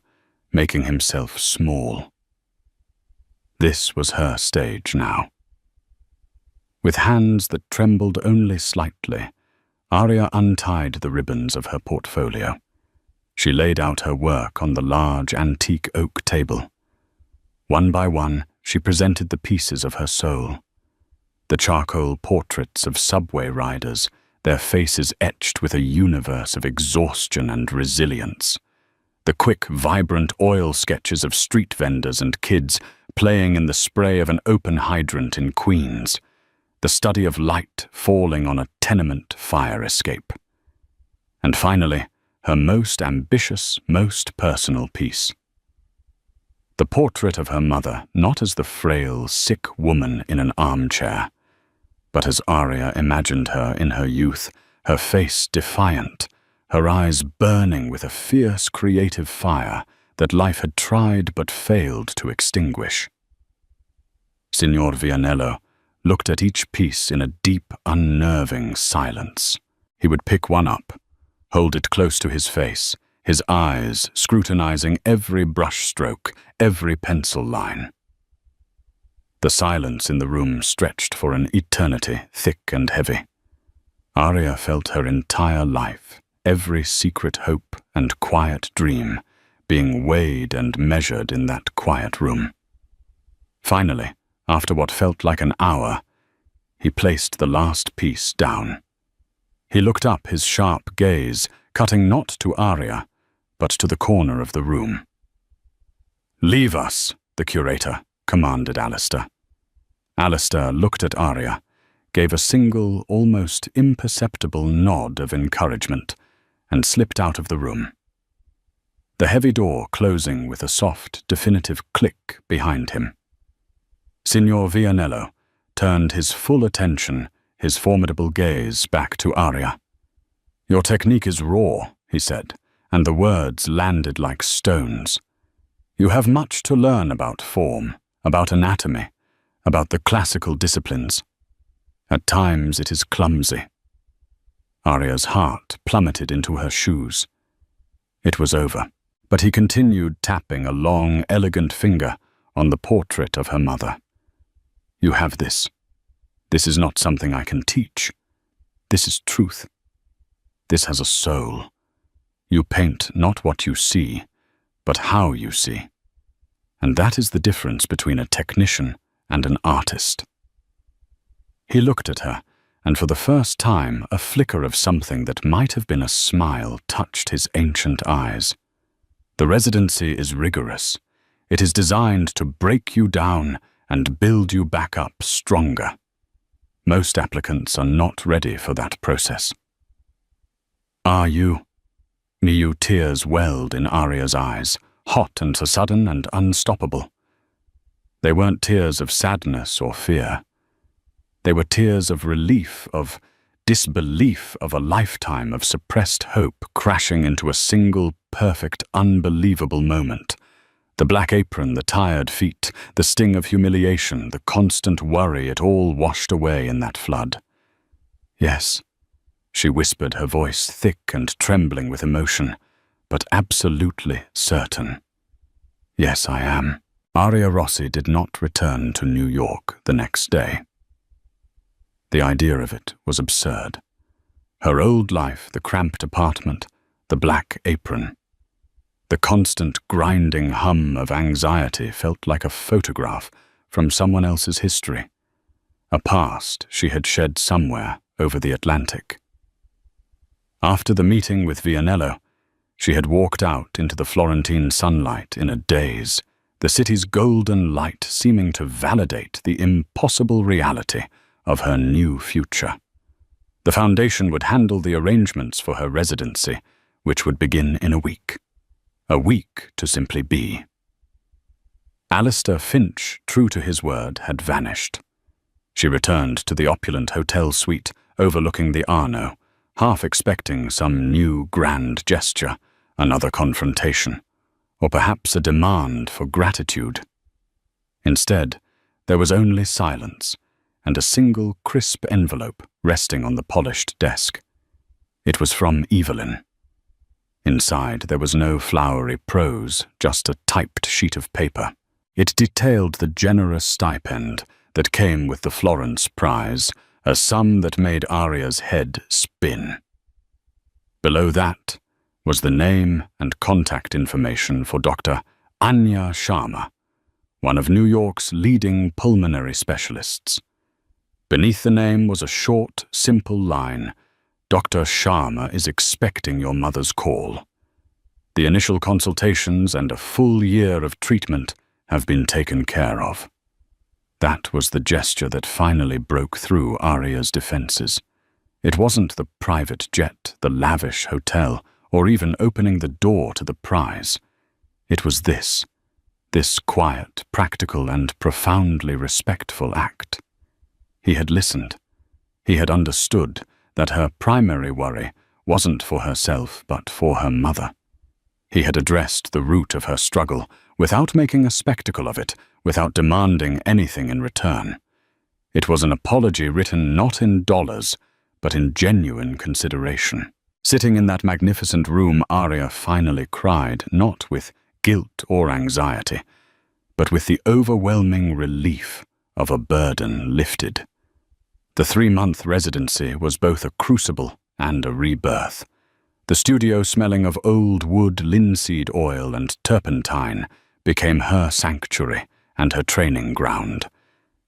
making himself small. This was her stage now. With hands that trembled only slightly, Arya untied the ribbons of her portfolio. She laid out her work on the large antique oak table. One by one, she presented the pieces of her soul. The charcoal portraits of subway riders, their faces etched with a universe of exhaustion and resilience. The quick, vibrant oil sketches of street vendors and kids playing in the spray of an open hydrant in Queens. The study of light falling on a tenement fire escape. And finally, her most ambitious, most personal piece. The portrait of her mother, not as the frail, sick woman in an armchair, but as Arya imagined her in her youth, her face defiant, her eyes burning with a fierce creative fire that life had tried but failed to extinguish. Signor Vianello looked at each piece in a deep, unnerving silence. He would pick one up, hold it close to his face, his eyes scrutinizing every brushstroke, every pencil line. The silence in the room stretched for an eternity, thick and heavy. Arya felt her entire life, every secret hope and quiet dream, being weighed and measured in that quiet room. Finally, after what felt like an hour, he placed the last piece down. He looked up, his sharp gaze cutting not to Arya, but to the corner of the room. "Leave us," the curator commanded Alistair. Alistair looked at Arya, gave a single, almost imperceptible nod of encouragement, and slipped out of the room. The heavy door closing with a soft, definitive click behind him. Signor Vianello turned his full attention, his formidable gaze back to Arya. "Your technique is raw," he said, and the words landed like stones. "You have much to learn about form, about anatomy, about the classical disciplines. At times it is clumsy." Arya's heart plummeted into her shoes. It was over, but he continued tapping a long, elegant finger on the portrait of her mother. "You have this. This is not something I can teach. This is truth. This has a soul. You paint not what you see, but how you see. And that is the difference between a technician and an artist." He looked at her, and for the first time a flicker of something that might have been a smile touched his ancient eyes. "The residency is rigorous. It is designed to break you down and build you back up stronger. Most applicants are not ready for that process." "Are you?" New tears welled in Arya's eyes, hot and sudden and unstoppable. They weren't tears of sadness or fear. They were tears of relief, of disbelief of a lifetime of suppressed hope crashing into a single, perfect, unbelievable moment. The black apron, the tired feet, the sting of humiliation, the constant worry, it all washed away in that flood. "Yes," she whispered, her voice thick and trembling with emotion, "but absolutely certain. Yes, I am." Aria Rossi did not return to New York the next day. The idea of it was absurd. Her old life, the cramped apartment, the black apron. The constant grinding hum of anxiety felt like a photograph from someone else's history, a past she had shed somewhere over the Atlantic. After the meeting with Vianello, she had walked out into the Florentine sunlight in a daze, the city's golden light seeming to validate the impossible reality of her new future. The foundation would handle the arrangements for her residency, which would begin in a week. A week to simply be. Alistair Finch, true to his word, had vanished. She returned to the opulent hotel suite overlooking the Arno, half expecting some new grand gesture, another confrontation, or perhaps a demand for gratitude. Instead, there was only silence and a single crisp envelope resting on the polished desk. It was from Evelyn. Inside, there was no flowery prose, just a typed sheet of paper. It detailed the generous stipend that came with the Florence Prize, a sum that made Aria's head spin. Below that was the name and contact information for Dr. Anya Sharma, one of New York's leading pulmonary specialists. Beneath the name was a short, simple line: "Dr. Sharma is expecting your mother's call. The initial consultations and a full year of treatment have been taken care of." That was the gesture that finally broke through Aria's defenses. It wasn't the private jet, the lavish hotel, or even opening the door to the prize. It was this quiet, practical, and profoundly respectful act. He had listened. He had understood that her primary worry wasn't for herself but for her mother. He had addressed the root of her struggle without making a spectacle of it, without demanding anything in return. It was an apology written not in dollars, but in genuine consideration. Sitting in that magnificent room, Aria finally cried, not with guilt or anxiety, but with the overwhelming relief of a burden lifted. The 3-month residency was both a crucible and a rebirth. The studio, smelling of old wood, linseed oil, and turpentine, became her sanctuary and her training ground.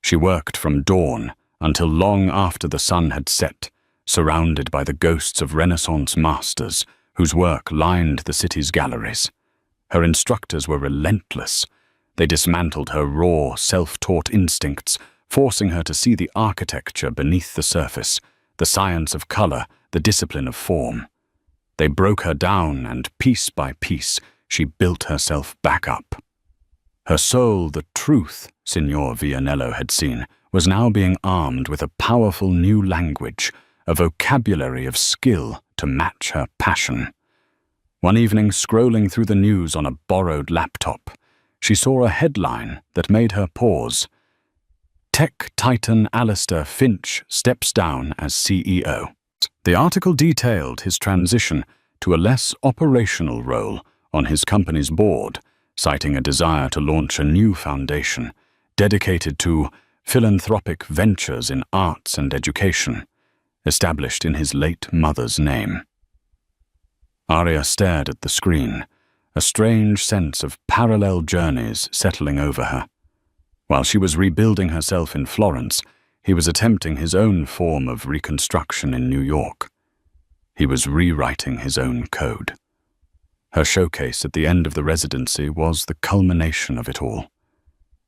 She worked from dawn until long after the sun had set, surrounded by the ghosts of Renaissance masters whose work lined the city's galleries. Her instructors were relentless. They dismantled her raw, self-taught instincts, forcing her to see the architecture beneath the surface, the science of color, the discipline of form. They broke her down, and piece by piece, she built herself back up. Her soul, the truth Signor Vianello had seen, was now being armed with a powerful new language, a vocabulary of skill to match her passion. One evening, scrolling through the news on a borrowed laptop, she saw a headline that made her pause. Tech titan Alistair Finch steps down as CEO. The article detailed his transition to a less operational role on his company's board, citing a desire to launch a new foundation dedicated to philanthropic ventures in arts and education, established in his late mother's name. Aria stared at the screen, a strange sense of parallel journeys settling over her. While she was rebuilding herself in Florence, he was attempting his own form of reconstruction in New York. He was rewriting his own code. Her showcase at the end of the residency was the culmination of it all.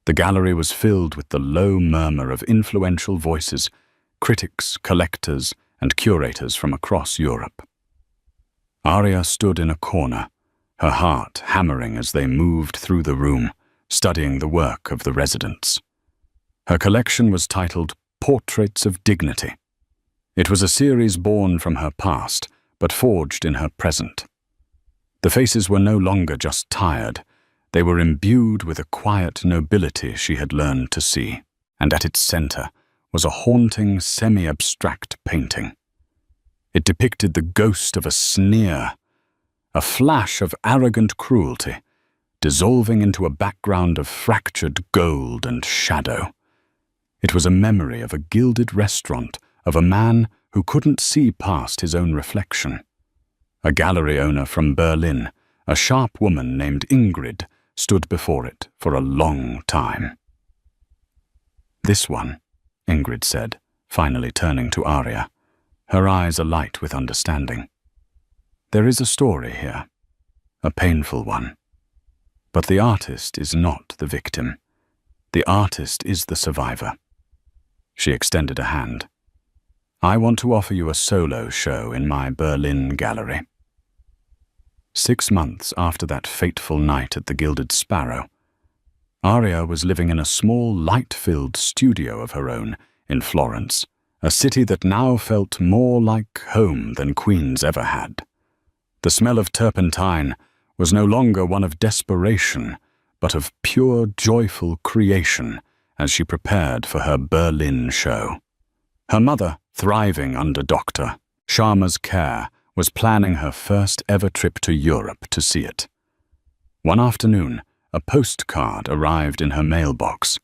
The gallery was filled with the low murmur of influential voices, critics, collectors, and curators from across Europe. Aria stood in a corner, her heart hammering as they moved through the room, studying the work of the residents. Her collection was titled Portraits of Dignity. It was a series born from her past, but forged in her present. The faces were no longer just tired. They were imbued with a quiet nobility she had learned to see, and at its center was a haunting, semi-abstract painting. It depicted the ghost of a sneer, a flash of arrogant cruelty, dissolving into a background of fractured gold and shadow. It was a memory of a gilded restaurant, of a man who couldn't see past his own reflection. A gallery owner from Berlin, a sharp woman named Ingrid, stood before it for a long time. "This one," Ingrid said, finally turning to Aria, her eyes alight with understanding. "There is a story here, a painful one. But the artist is not the victim. The artist is the survivor." She extended a hand. "I want to offer you a solo show in my Berlin gallery." 6 months after that fateful night at the Gilded Sparrow, Aria was living in a small, light-filled studio of her own in Florence, a city that now felt more like home than Queen's ever had. The smell of turpentine was no longer one of desperation, but of pure, joyful creation as she prepared for her Berlin show. Her mother, thriving under Dr. Sharma's care, was planning her first ever trip to Europe to see it. One afternoon, a postcard arrived in her mailbox.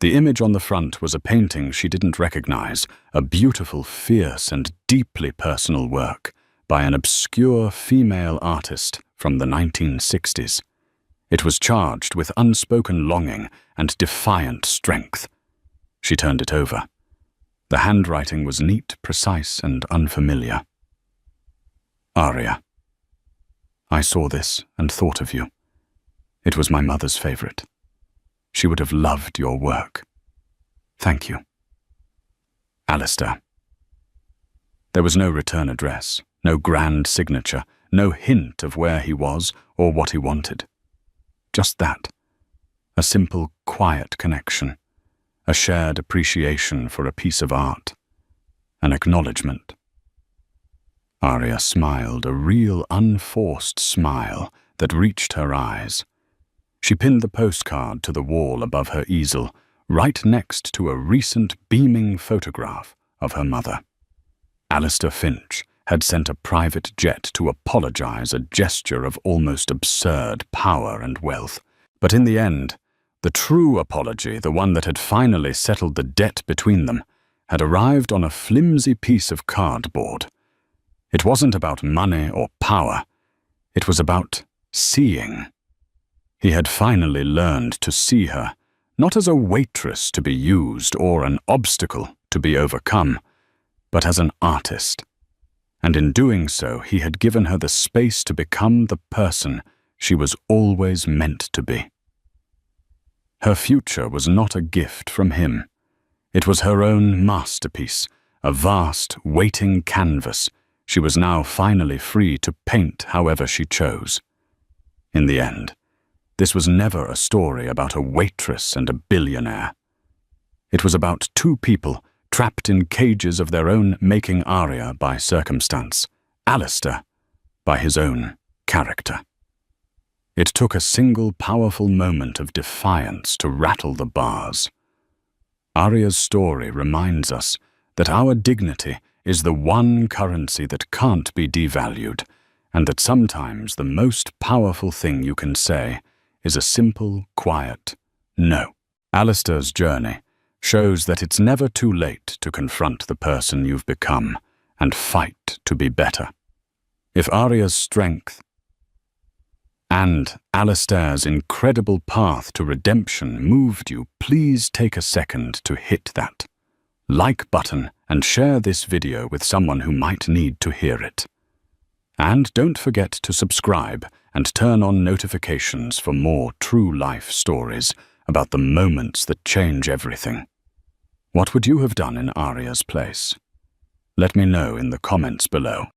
The image on the front was a painting she didn't recognize, a beautiful, fierce, and deeply personal work by an obscure female artist from the 1960s. It was charged with unspoken longing and defiant strength. She turned it over. The handwriting was neat, precise, and unfamiliar. "Aria, I saw this and thought of you. It was my mother's favorite. She would have loved your work. Thank you. Alistair." There was no return address, no grand signature, no hint of where he was or what he wanted. Just that. A simple, quiet connection. A shared appreciation for a piece of art. An acknowledgement. Aria smiled, a real unforced smile that reached her eyes. She pinned the postcard to the wall above her easel, right next to a recent beaming photograph of her mother. Alistair Finch had sent a private jet to apologize, a gesture of almost absurd power and wealth. But in the end, the true apology, the one that had finally settled the debt between them, had arrived on a flimsy piece of cardboard. It wasn't about money or power. It was about seeing. He had finally learned to see her, not as a waitress to be used or an obstacle to be overcome, but as an artist. And in doing so, he had given her the space to become the person she was always meant to be. Her future was not a gift from him. It was her own masterpiece, a vast, waiting canvas she was now finally free to paint however she chose. In the end, this was never a story about a waitress and a billionaire. It was about two people trapped in cages of their own making, Aria by circumstance, Alistair by his own character. It took a single powerful moment of defiance to rattle the bars. Aria's story reminds us that our dignity is the one currency that can't be devalued, and that sometimes the most powerful thing you can say is a simple, quiet no. Alistair's journey shows that it's never too late to confront the person you've become and fight to be better. If Aria's strength and Alistair's incredible path to redemption moved you, please take a second to hit that like button and share this video with someone who might need to hear it. And don't forget to subscribe and turn on notifications for more true life stories about the moments that change everything. What would you have done in Aria's place? Let me know in the comments below.